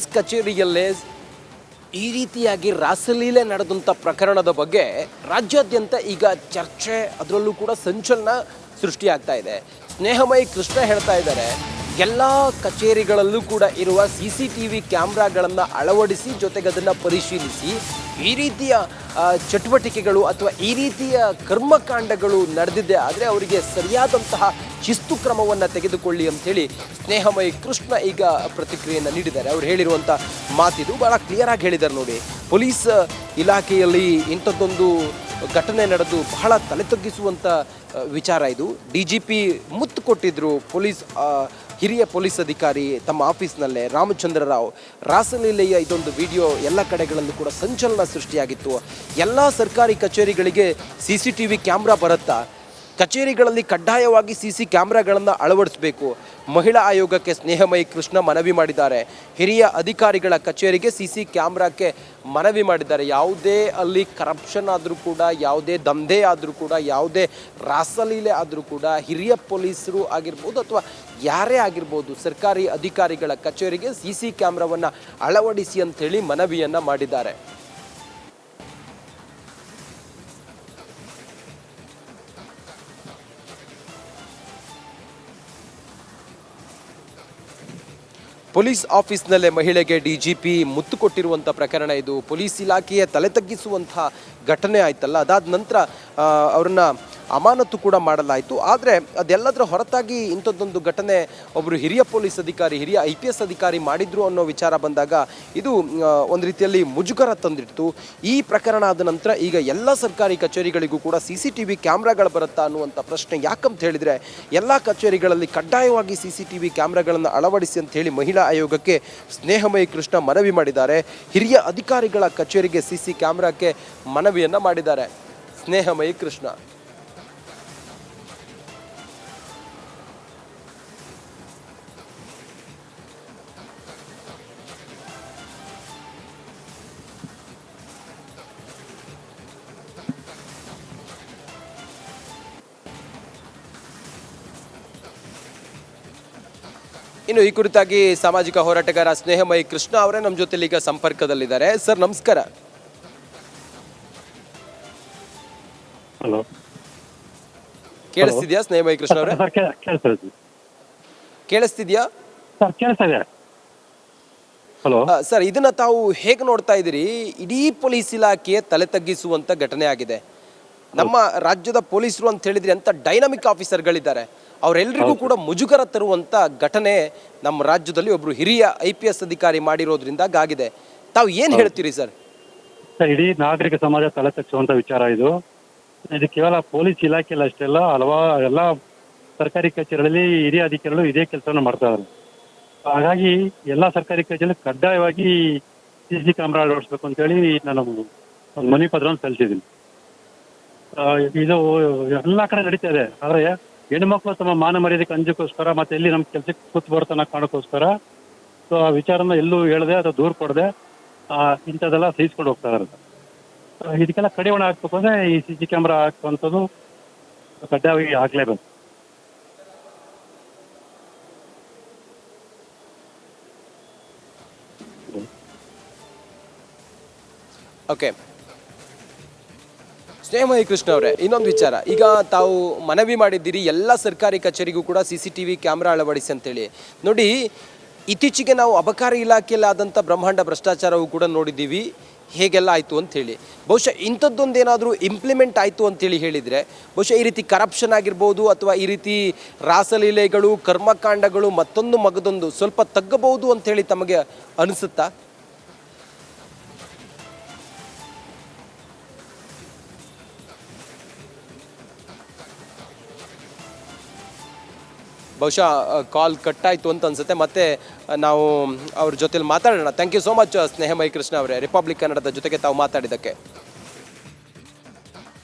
Police ಕಚೇರಿಯಲ್ಲೇ ಈ ರೀತಿಯಾಗಿ ರಾಸಲೀಲೆ ನಡೆದಂಥ ಪ್ರಕರಣದ ಬಗ್ಗೆ ರಾಜ್ಯಾದ್ಯಂತ ಈಗ ಚರ್ಚೆ, ಅದರಲ್ಲೂ ಕೂಡ ಸಂಚಲನ ಸೃಷ್ಟಿಯಾಗ್ತಾ ಇದೆ. ಸ್ನೇಹಮಯಿ ಕೃಷ್ಣ ಹೇಳ್ತಾ ಇದ್ದಾರೆ, ಎಲ್ಲ ಕಚೇರಿಗಳಲ್ಲೂ ಕೂಡ ಇರುವ CCTV ಕ್ಯಾಮ್ರಾಗಳನ್ನು ಅಳವಡಿಸಿ ಜೊತೆಗೆ ಅದನ್ನು ಪರಿಶೀಲಿಸಿ ಈ ರೀತಿಯ ಚಟುವಟಿಕೆಗಳು ಅಥವಾ ಈ ರೀತಿಯ ಕರ್ಮಕಾಂಡಗಳು ನಡೆದಿದೆ ಆದರೆ ಅವರಿಗೆ ಸರಿಯಾದಂತಹ ಶಿಸ್ತು ಕ್ರಮವನ್ನು ತೆಗೆದುಕೊಳ್ಳಿ ಅಂಥೇಳಿ ಸ್ನೇಹಮಯಿ ಕೃಷ್ಣ ಈಗ ಪ್ರತಿಕ್ರಿಯೆಯನ್ನು ನೀಡಿದ್ದಾರೆ. ಅವ್ರು ಹೇಳಿರುವಂಥ ಮಾತಿದು ಭಾಳ ಕ್ಲಿಯರ್ ಆಗಿ ಹೇಳಿದ್ದಾರೆ ನೋಡಿ. ಪೊಲೀಸ್ ಇಲಾಖೆಯಲ್ಲಿ ಇಂಥದ್ದೊಂದು ಘಟನೆ ನಡೆದು ಬಹಳ ತಲೆ ತಗ್ಗಿಸುವಂಥ ವಿಚಾರ ಇದು. DGP ಮುತ್ತು ಕೊಟ್ಟಿದ್ದರು ಹಿರಿಯ ಪೊಲೀಸ್ ಅಧಿಕಾರಿ ತಮ್ಮ ಆಫೀಸ್ನಲ್ಲೇ ರಾಮಚಂದ್ರ ರಾವ್. ರಾಸಲೀಲೆಯ ಇದೊಂದು ವಿಡಿಯೋ ಎಲ್ಲ ಕಡೆಗಳಲ್ಲೂ ಕೂಡ ಸಂಚಲನ ಸೃಷ್ಟಿಯಾಗಿತ್ತು. ಎಲ್ಲ ಸರ್ಕಾರಿ ಕಚೇರಿಗಳಿಗೆ CCTV ಕ್ಯಾಮ್ರಾ ಬರುತ್ತಾ? ಕಚೇರಿಗಳಲ್ಲಿ ಕಡ್ಡಾಯವಾಗಿ CC ಕ್ಯಾಮ್ರಾಗಳನ್ನು ಅಳವಡಿಸಬೇಕು. ಮಹಿಳಾ ಆಯೋಗಕ್ಕೆ ಸ್ನೇಹಮಯಿ ಕೃಷ್ಣ ಮನವಿ ಮಾಡಿದ್ದಾರೆ. ಹಿರಿಯ ಅಧಿಕಾರಿಗಳ ಕಚೇರಿಗೆ CC ಕ್ಯಾಮ್ರಾಕ್ಕೆ ಮನವಿ ಮಾಡಿದ್ದಾರೆ. ಯಾವುದೇ ಅಲ್ಲಿ ಕರಪ್ಷನ್ ಆದರೂ ಕೂಡ, ಯಾವುದೇ ದಂಧೆ ಆದರೂ ಕೂಡ, ಯಾವುದೇ ರಾಸಲೀಲೆ ಆದರೂ ಕೂಡ ಹಿರಿಯ ಪೊಲೀಸರು ಆಗಿರ್ಬೋದು ಅಥವಾ ಯಾರೇ ಆಗಿರ್ಬೋದು ಸರ್ಕಾರಿ ಅಧಿಕಾರಿಗಳ ಕಚೇರಿಗೆ CC ಕ್ಯಾಮ್ರಾವನ್ನು ಅಳವಡಿಸಿ ಅಂಥೇಳಿ ಮನವಿಯನ್ನು ಮಾಡಿದ್ದಾರೆ. ಪೊಲೀಸ್ ಆಫೀಸ್ನಲ್ಲೇ ಮಹಿಳೆಗೆ DGP ಮುತ್ತು ಕೊಟ್ಟಿರುವಂಥ ಪ್ರಕರಣ ಇದು. ಪೊಲೀಸ್ ಇಲಾಖೆಯ ತಲೆ ತಗ್ಗಿಸುವಂಥ ಘಟನೆ ಆಯ್ತಲ್ಲ, ಅದಾದ ನಂತರ ಅವ್ರನ್ನ ಅಮಾನತು ಕೂಡ ಮಾಡಲಾಯಿತು. ಆದರೆ ಅದೆಲ್ಲದರ ಹೊರತಾಗಿ ಇಂಥದ್ದೊಂದು ಘಟನೆ ಒಬ್ಬರು ಹಿರಿಯ ಪೊಲೀಸ್ ಅಧಿಕಾರಿ, ಹಿರಿಯ IPS ಅಧಿಕಾರಿ ಮಾಡಿದ್ರು ಅನ್ನೋ ವಿಚಾರ ಬಂದಾಗ ಇದು ಒಂದು ರೀತಿಯಲ್ಲಿ ಮುಜುಗರ ತಂದಿಡ್ತು. ಈ ಪ್ರಕರಣ ಆದ ನಂತರ ಈಗ ಎಲ್ಲ ಸರ್ಕಾರಿ ಕಚೇರಿಗಳಿಗೂ ಕೂಡ CCTV ಕ್ಯಾಮ್ರಾಗಳು ಬರುತ್ತಾ ಅನ್ನುವಂಥ ಪ್ರಶ್ನೆ. ಯಾಕಂತ ಹೇಳಿದರೆ ಎಲ್ಲ ಕಚೇರಿಗಳಲ್ಲಿ ಕಡ್ಡಾಯವಾಗಿ CCTV ಕ್ಯಾಮ್ರಾಗಳನ್ನು ಅಳವಡಿಸಿ ಅಂತ ಹೇಳಿ ಮಹಿಳಾ ಆಯೋಗಕ್ಕೆ ಸ್ನೇಹಮಯಿ ಕೃಷ್ಣ ಮನವಿ ಮಾಡಿದ್ದಾರೆ. ಹಿರಿಯ ಅಧಿಕಾರಿಗಳ ಕಚೇರಿಗೆ CC ಕ್ಯಾಮ್ರಾಕ್ಕೆ ಮನವಿಯನ್ನು ಮಾಡಿದ್ದಾರೆ ಸ್ನೇಹಮಯಿ ಕೃಷ್ಣ. ಇನ್ನು ಈ ಕುರಿತಾಗಿ ಸಾಮಾಜಿಕ ಹೋರಾಟಗಾರ ಸ್ನೇಹಮಯಿ ಕೃಷ್ಣ ಅವರೇ ನಮ್ಮ ಜೊತೆಲಿ ಈಗ ಸಂಪರ್ಕದಲ್ಲಿದ್ದಾರೆ. ಸರ್ ನಮಸ್ಕಾರ. ಹಲೋ, ಕೇಳಿಸ್ತಿದ್ಯಾ ಸ್ನೇಹಮಯಿ ಕೃಷ್ಣ ಅವರೇ? ಕೇಳಿಸ್ತಿದ್ಯಾ ಸರ್? ಇದನ್ನ ತಾವು ಹೇಗೆ ನೋಡ್ತಾ ಇದ್ದೀರಿ? ಇಡೀ ಪೊಲೀಸ್ ಇಲಾಖೆಯ ತಲೆ ತಗ್ಗಿಸುವಂತ ಘಟನೆ ಆಗಿದೆ. ನಮ್ಮ ರಾಜ್ಯದ ಪೊಲೀಸರು ಅಂತ ಹೇಳಿದ್ರೆ ಅಂತ ಡೈನಾಮಿಕ್ ಆಫೀಸರ್ಗಳಿದ್ದಾರೆ, ಅವರೆಲ್ಲರಿಗೂ ಕೂಡ ಮುಜುಗರ ತರುವಂತ ಘಟನೆ ನಮ್ಮ ರಾಜ್ಯದಲ್ಲಿ ಒಬ್ರು ಹಿರಿಯ IPS ಅಧಿಕಾರಿ ಮಾಡಿರೋದ್ರಿಂದ ಆಗಿದೆ. ತಾವು ಏನ್ ಹೇಳ್ತೀರಿ ಸರ್? ಇಡೀ ನಾಗರಿಕ ಸಮಾಜ ತಲೆ ತಗ್ಗಿಸುವಂತ ವಿಚಾರ ಇದು. ಇದು ಕೇವಲ ಪೊಲೀಸ್ ಇಲಾಖೆಯಲ್ಲಿ ಅಷ್ಟೇ ಅಲ್ಲ, ಹಲವಾರು ಎಲ್ಲ ಸರ್ಕಾರಿ ಕಚೇರಿಗಳಲ್ಲಿ ಹಿರಿಯ ಅಧಿಕಾರಿಗಳು ಇದೇ ಕೆಲಸವನ್ನು ಮಾಡ್ತಾ ಇದ್ದಾರೆ. ಹಾಗಾಗಿ ಎಲ್ಲಾ ಸರ್ಕಾರಿ ಕಚೇರಿಯಲ್ಲಿ ಕಡ್ಡಾಯವಾಗಿ CC ಕ್ಯಾಮ್ರಾ ಅಳವಡಿಸ್ಬೇಕು ಅಂತ ಹೇಳಿ ನಾನು ಒಂದು ಮನವಿ ಪತ್ರವನ್ನು ಸಲ್ಲಿಸಿದ್ದೀನಿ. ಇದು ಎಲ್ಲಾ ಕಡೆ ನಡೀತಾ ಇದೆ. ಆದ್ರೆ ಹೆಣ್ಮಕ್ಳು ತಮ್ಮ ಮಾನ ಮರ್ಯಾದಕ್ಕೆ ಅಂಜಕ್ಕೋಸ್ಕರ ಮತ್ತೆ ಎಲ್ಲಿ ನಮ್ ಕೆಲ್ಸಕ್ಕೆ ಕೂತ್ ಬರ್ತನ ಕಾಣಕ್ಕೋಸ್ಕರ ಆ ವಿಚಾರನ ಎಲ್ಲೂ ಹೇಳದೆ ಅಥವಾ ದೂರ ಕೊಡದೆ ಇಂಥದ್ದೆಲ್ಲ ಸಹಿಸ್ಕೊಂಡು ಹೋಗ್ತಾ ಇದ್ದಾರೆ. ಇದಕ್ಕೆಲ್ಲ ಕಡಿವಾಣ ಹಾಕ್ಬೇಕು ಅಂದ್ರೆ ಈ CC ಕ್ಯಾಮ್ರಾ ಹಾಕುವಂಥದ್ದು ಕಡ್ಡಾಯವಾಗಿ ಆಗ್ಲೇಬೇಕು. ಓಕೆ, ಸ್ನೇಹಮಯಿ ಕೃಷ್ಣ ಅವರೇ, ಇನ್ನೊಂದು ವಿಚಾರ. ಈಗ ತಾವು ಮನವಿ ಮಾಡಿದ್ದೀರಿ ಎಲ್ಲ ಸರ್ಕಾರಿ ಕಚೇರಿಗೂ ಕೂಡ CCTV ಕ್ಯಾಮ್ರಾ ಅಳವಡಿಸಿ ಅಂತೇಳಿ. ನೋಡಿ, ಇತ್ತೀಚೆಗೆ ನಾವು ಅಬಕಾರಿ ಇಲಾಖೆಯಲ್ಲಿ ಆದಂಥ ಬ್ರಹ್ಮಾಂಡ ಭ್ರಷ್ಟಾಚಾರವೂ ಕೂಡ ನೋಡಿದ್ದೀವಿ, ಹೇಗೆಲ್ಲ ಆಯಿತು ಅಂಥೇಳಿ. ಬಹುಶಃ ಇಂಥದ್ದೊಂದೇನಾದರೂ ಇಂಪ್ಲಿಮೆಂಟ್ ಆಯಿತು ಅಂತೇಳಿ ಹೇಳಿದರೆ ಬಹುಶಃ ಈ ರೀತಿ ಕರಪ್ಷನ್ ಆಗಿರ್ಬೋದು ಅಥವಾ ಈ ರೀತಿ ರಾಸಲೀಲೆಗಳು, ಕರ್ಮಕಾಂಡಗಳು ಮತ್ತೊಂದು ಮಗದೊಂದು ಸ್ವಲ್ಪ ತಗ್ಗಬಹುದು ಅಂಥೇಳಿ ತಮಗೆ ಅನಿಸುತ್ತಾ? ಬಹುಶಃ ಕಾಲ್ ಕಟ್ಟಾಯಿತು ಅಂತ ಅನ್ಸುತ್ತೆ. ಮತ್ತೆ ನಾವು ಅವ್ರ ಜೊತೆಲಿ ಮಾತಾಡೋಣ. ಥ್ಯಾಂಕ್ ಯು ಸೋ ಮಚ್ ಸ್ನೇಹಮಯಿ ಕೃಷ್ಣ ಅವರೇ, ರಿಪಬ್ಲಿಕ್ ಕನ್ನಡದ ಜೊತೆಗೆ ತಾವು ಮಾತಾಡಿದ್ದಕ್ಕೆ.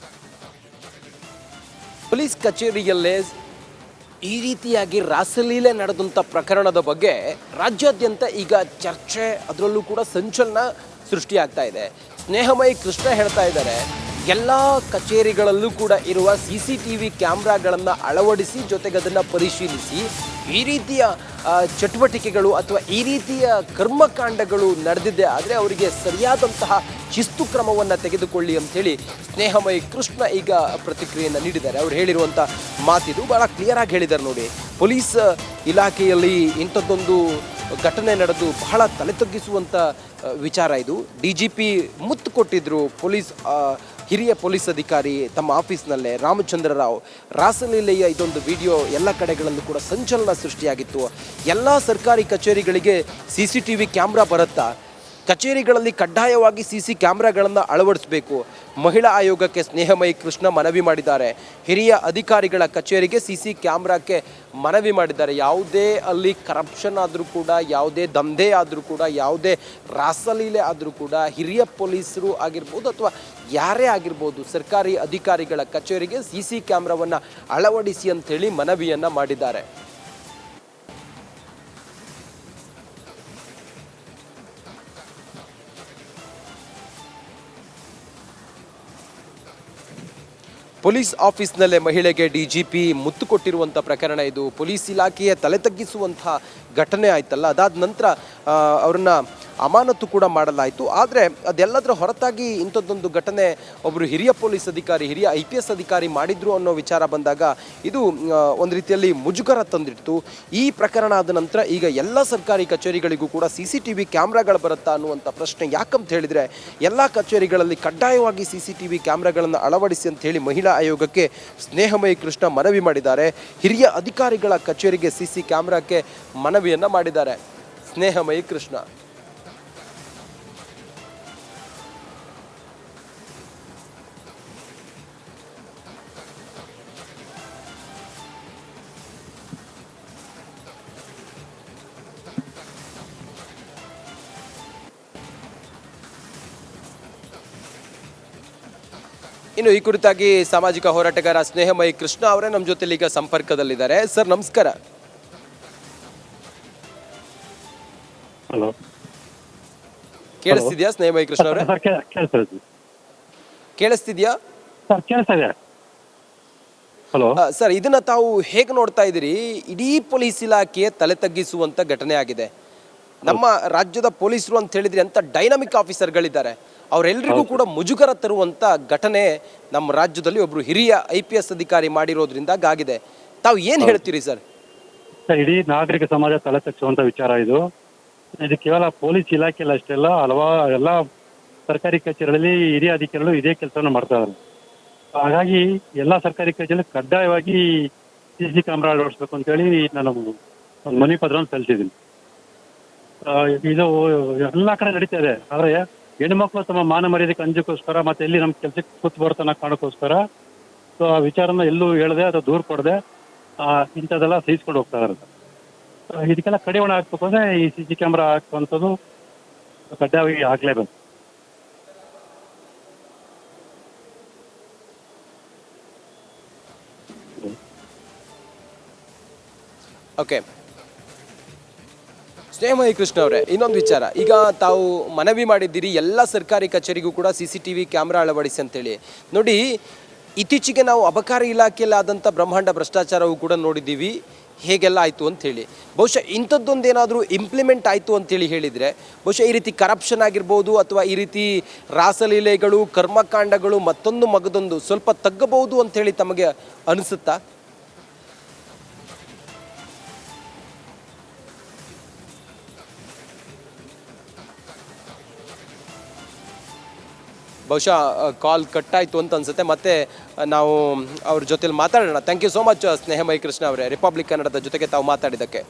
ಪೊಲೀಸ್ ಕಚೇರಿಯಲ್ಲೇ ಈ ರೀತಿಯಾಗಿ ರಾಸಲೀಲೆ ನಡೆದಂಥ ಪ್ರಕರಣದ ಬಗ್ಗೆ ರಾಜ್ಯಾದ್ಯಂತ ಈಗ ಚರ್ಚೆ, ಅದರಲ್ಲೂ ಕೂಡ ಸಂಚಲನ ಸೃಷ್ಟಿಯಾಗ್ತಾ ಇದೆ. ಸ್ನೇಹಮಯಿ ಕೃಷ್ಣ ಹೇಳ್ತಾ ಇದ್ದಾರೆ, ಎಲ್ಲ ಕಚೇರಿಗಳಲ್ಲೂ ಕೂಡ ಇರುವ CCTV ಕ್ಯಾಮ್ರಾಗಳನ್ನು ಅಳವಡಿಸಿ ಜೊತೆಗೆ ಅದನ್ನು ಪರಿಶೀಲಿಸಿ ಈ ರೀತಿಯ ಚಟುವಟಿಕೆಗಳು ಅಥವಾ ಈ ರೀತಿಯ ಕರ್ಮಕಾಂಡಗಳು ನಡೆದಿದೆ ಆದರೆ ಅವರಿಗೆ ಸರಿಯಾದಂತಹ ಶಿಸ್ತು ಕ್ರಮವನ್ನು ತೆಗೆದುಕೊಳ್ಳಿ ಅಂಥೇಳಿ ಸ್ನೇಹಮಯಿ ಕೃಷ್ಣ ಈಗ ಪ್ರತಿಕ್ರಿಯೆಯನ್ನು ನೀಡಿದ್ದಾರೆ. ಅವರು ಹೇಳಿರುವಂಥ ಮಾತಿದು ಭಾಳ ಕ್ಲಿಯರ್ ಆಗಿ ಹೇಳಿದ್ದಾರೆ ನೋಡಿ. ಪೊಲೀಸ್ ಇಲಾಖೆಯಲ್ಲಿ ಇಂಥದ್ದೊಂದು ಘಟನೆ ನಡೆದು ಬಹಳ ತಲೆ ತಗ್ಗಿಸುವಂಥ ವಿಚಾರ ಇದು. DGP ಮುತ್ತು ಕೊಟ್ಟಿದ್ರು ಹಿರಿಯ ಪೊಲೀಸ್ ಅಧಿಕಾರಿ ತಮ್ಮ ಆಫೀಸ್ನಲ್ಲೇ ರಾಮಚಂದ್ರ ರಾವ್. ರಾಸಲೀಲೆಯ ಇದೊಂದು ವಿಡಿಯೋ ಎಲ್ಲ ಕಡೆಗಳಲ್ಲೂ ಕೂಡ ಸಂಚಲನ ಸೃಷ್ಟಿಯಾಗಿತ್ತು. ಎಲ್ಲ ಸರ್ಕಾರಿ ಕಚೇರಿಗಳಿಗೆ CCTV ಕ್ಯಾಮ್ರಾ ಬರುತ್ತಾ? ಕಚೇರಿಗಳಲ್ಲಿ ಕಡ್ಡಾಯವಾಗಿ CC ಕ್ಯಾಮ್ರಾಗಳನ್ನು ಅಳವಡಿಸಬೇಕು. ಮಹಿಳಾ ಆಯೋಗಕ್ಕೆ ಸ್ನೇಹಮಯಿ ಕೃಷ್ಣ ಮನವಿ ಮಾಡಿದ್ದಾರೆ. ಹಿರಿಯ ಅಧಿಕಾರಿಗಳ ಕಚೇರಿಗೆ CC ಕ್ಯಾಮ್ರಾಕ್ಕೆ ಮನವಿ ಮಾಡಿದ್ದಾರೆ. ಯಾವುದೇ ಅಲ್ಲಿ ಕರಪ್ಷನ್ ಆದರೂ ಕೂಡ, ಯಾವುದೇ ದಂಧೆ ಆದರೂ ಕೂಡ, ಯಾವುದೇ ರಾಸಲೀಲೆ ಆದರೂ ಕೂಡ ಹಿರಿಯ ಪೊಲೀಸರು ಆಗಿರ್ಬೋದು ಅಥವಾ ಯಾರೇ ಆಗಿರ್ಬೋದು ಸರ್ಕಾರಿ ಅಧಿಕಾರಿಗಳ ಕಚೇರಿಗೆ CC ಕ್ಯಾಮ್ರಾವನ್ನು ಅಳವಡಿಸಿ ಅಂಥೇಳಿ ಮನವಿಯನ್ನು ಮಾಡಿದ್ದಾರೆ. ಪೊಲೀಸ್ ಆಫೀಸ್ನಲ್ಲೇ ಮಹಿಳೆಗೆ DGP ಮುತ್ತು ಕೊಟ್ಟಿರುವಂಥ ಪ್ರಕರಣ ಇದು. ಪೊಲೀಸ್ ಇಲಾಖೆಯ ತಲೆ ತಗ್ಗಿಸುವಂಥ ಘಟನೆ ಆಯ್ತಲ್ಲ, ಅದಾದ ನಂತರ ಅವ್ರನ್ನ ಅಮಾನತು ಕೂಡ ಮಾಡಲಾಯಿತು. ಆದರೆ ಅದೆಲ್ಲದರ ಹೊರತಾಗಿ ಇಂಥದ್ದೊಂದು ಘಟನೆ ಒಬ್ಬರು ಹಿರಿಯ ಪೊಲೀಸ್ ಅಧಿಕಾರಿ, ಹಿರಿಯ IPS ಅಧಿಕಾರಿ ಮಾಡಿದ್ರು ಅನ್ನೋ ವಿಚಾರ ಬಂದಾಗ ಇದು ಒಂದು ರೀತಿಯಲ್ಲಿ ಮುಜುಗರ ತಂದಿಡ್ತು. ಈ ಪ್ರಕರಣ ಆದ ನಂತರ ಈಗ ಎಲ್ಲ ಸರ್ಕಾರಿ ಕಚೇರಿಗಳಿಗೂ ಕೂಡ CCTV ಕ್ಯಾಮ್ರಾಗಳು ಬರುತ್ತಾ ಅನ್ನುವಂಥ ಪ್ರಶ್ನೆ. ಯಾಕಂತ ಹೇಳಿದರೆ ಎಲ್ಲ ಕಚೇರಿಗಳಲ್ಲಿ ಕಡ್ಡಾಯವಾಗಿ CCTV ಕ್ಯಾಮ್ರಾಗಳನ್ನು ಅಳವಡಿಸಿ ಅಂತ ಹೇಳಿ ಮಹಿಳಾ ಆಯೋಗಕ್ಕೆ ಸ್ನೇಹಮಯಿ ಕೃಷ್ಣ ಮನವಿ ಮಾಡಿದ್ದಾರೆ. ಹಿರಿಯ ಅಧಿಕಾರಿಗಳ ಕಚೇರಿಗೆ CC ಕ್ಯಾಮ್ರಾಕ್ಕೆ ಮನವಿಯನ್ನು ಮಾಡಿದ್ದಾರೆ ಸ್ನೇಹಮಯಿ ಕೃಷ್ಣ. ಇನ್ನು ಈ ಕುರಿತಾಗಿ ಸಾಮಾಜಿಕ ಹೋರಾಟಗಾರ ಸ್ನೇಹಮಯಿ ಕೃಷ್ಣ ಅವರೇ ನಮ್ಮ ಜೊತೆಲಿ ಈಗ ಸಂಪರ್ಕದಲ್ಲಿದ್ದಾರೆ. ಸರ್ ನಮಸ್ಕಾರ. ಹಲೋ, ಕೇಳಿಸ್ತಿದ್ಯಾ ಸ್ನೇಹಮಯಿ ಕೃಷ್ಣ ಅವರೇ? ಕೇಳಿಸ್ತಿದ್ಯಾ ಸರ್? ಕೇಳಿಸ್ತಿದೆ. ಹಲೋ ಸರ್, ಇದನ್ನ ತಾವು ಹೇಗೆ ನೋಡ್ತಾ ಇದ್ದೀರಿ? ಇಡೀ ಪೊಲೀಸ್ ಇಲಾಖೆಯ ತಲೆ ತಗ್ಗಿಸುವಂತ ಘಟನೆ ಆಗಿದೆ. ನಮ್ಮ ರಾಜ್ಯದ ಪೊಲೀಸರು ಅಂತ ಹೇಳಿದ್ರೆ ಅಂತ ಡೈನಾಮಿಕ್ ಆಫೀಸರ್ಗಳಿದ್ದಾರೆ, ಅವರೆಲ್ಲರಿಗೂ ಕೂಡ ಮುಜುಗರ ತರುವಂತ ಘಟನೆ ನಮ್ಮ ರಾಜ್ಯದಲ್ಲಿ ಒಬ್ರು ಹಿರಿಯ IPS ಅಧಿಕಾರಿ ಮಾಡಿರೋದ್ರಿಂದ ಆಗಿದೆ. ತಾವು ಏನ್ ಹೇಳ್ತೀರಿ ಸರ್? ಇಡೀ ನಾಗರಿಕ ಸಮಾಜ ತಲೆ ತಗ್ಗಿಸುವಂತ ವಿಚಾರ ಇದು. ಇದು ಕೇವಲ ಪೊಲೀಸ್ ಇಲಾಖೆಯಲ್ಲಿ ಅಷ್ಟೇ ಅಲ್ಲ, ಎಲ್ಲ ಸರ್ಕಾರಿ ಕಚೇರಿಗಳಲ್ಲಿ ಹಿರಿಯ ಅಧಿಕಾರಿಗಳು ಇದೇ ಕೆಲಸವನ್ನು ಮಾಡ್ತಾ ಇದ್ದಾರೆ. ಹಾಗಾಗಿ ಎಲ್ಲ ಸರ್ಕಾರಿ ಕಚೇರಿಯಲ್ಲಿ ಕಡ್ಡಾಯವಾಗಿ CC ಕ್ಯಾಮ್ರಾ ಅಳವಡಿಸ್ಬೇಕು ಅಂತೇಳಿ ನಾನು ಒಂದು ಮನವಿ ಪತ್ರವನ್ನು ಸಲ್ಲಿಸಿದ್ದೀನಿ. ಇದು ಎಲ್ಲ ಕಡೆ ನಡೀತಾ ಇದೆ. ಆದ್ರೆ ಹೆಣ್ಮಕ್ಳು ತಮ್ಮ ಮಾನ ಮರ್ಯಾದಕ್ಕೆ ಅಂಜಕ್ಕೋಸ್ಕರ ಮತ್ತೆ ಎಲ್ಲಿ ನಮ್ಮ ಕೆಲಸಕ್ಕೆ ಕೂತ್ ಬರ್ತಾನ ಕಾಣಕ್ಕೋಸ್ಕರ ಸೊ ಆ ವಿಚಾರನ ಎಲ್ಲೂ ಹೇಳದೆ ಅಥವಾ ದೂರ ಕೊಡದೆ ಇಂಥದ್ದೆಲ್ಲ ಸಹಿಸ್ಕೊಂಡು ಹೋಗ್ತಾ ಇದ್ದಾರೆ. ಇದಕ್ಕೆಲ್ಲ ಕಡಿವಾಣ ಹಾಕ್ಬೇಕು ಅಂದ್ರೆ ಈ CC ಕ್ಯಾಮ್ರಾ ಹಾಕುವಂಥದ್ದು ಕಡ್ಡಾಯವಾಗಿ ಹಾಕ್ಲೇಬೇಕು. ಓಕೆ, ಸ್ನೇಹಮಯಿ ಕೃಷ್ಣ ಅವರೇ, ಇನ್ನೊಂದು ವಿಚಾರ. ಈಗ ತಾವು ಮನವಿ ಮಾಡಿದ್ದೀರಿ ಎಲ್ಲ ಸರ್ಕಾರಿ ಕಚೇರಿಗೂ ಕೂಡ CCTV ಕ್ಯಾಮ್ರಾ ಅಳವಡಿಸಿ ಅಂತೇಳಿ. ನೋಡಿ, ಇತ್ತೀಚೆಗೆ ನಾವು ಅಬಕಾರಿ ಇಲಾಖೆಯಲ್ಲಿ ಆದಂಥ ಬ್ರಹ್ಮಾಂಡ ಭ್ರಷ್ಟಾಚಾರವೂ ಕೂಡ ನೋಡಿದ್ದೀವಿ, ಹೇಗೆಲ್ಲ ಆಯಿತು ಅಂಥೇಳಿ. ಬಹುಶಃ ಇಂಥದ್ದೊಂದೇನಾದರೂ ಇಂಪ್ಲಿಮೆಂಟ್ ಆಯಿತು ಅಂತೇಳಿ ಹೇಳಿದರೆ ಬಹುಶಃ ಈ ರೀತಿ ಕರಪ್ಷನ್ ಆಗಿರ್ಬೋದು ಅಥವಾ ಈ ರೀತಿ ರಾಸಲೀಲೆಗಳು, ಕರ್ಮಕಾಂಡಗಳು ಮತ್ತೊಂದು ಮಗದೊಂದು ಸ್ವಲ್ಪ ತಗ್ಗಬಹುದು ಅಂಥೇಳಿ ತಮಗೆ ಅನಿಸುತ್ತಾ? ಬಹುಶಃ ಕಾಲ್ ಕಟ್ಟಾಯಿತು ಅಂತ ಅನ್ಸುತ್ತೆ. ಮತ್ತೆ ನಾವು ಅವ್ರ ಜೊತೆಲಿ ಮಾತಾಡೋಣ. ಥ್ಯಾಂಕ್ ಯು ಸೋ ಮಚ್ ಸ್ನೇಹಮಯಿ ಕೃಷ್ಣ ಅವರೇ, ರಿಪಬ್ಲಿಕ್ ಕನ್ನಡದ ಜೊತೆಗೆ ತಾವು ಮಾತಾಡಿದ್ದಕ್ಕೆ.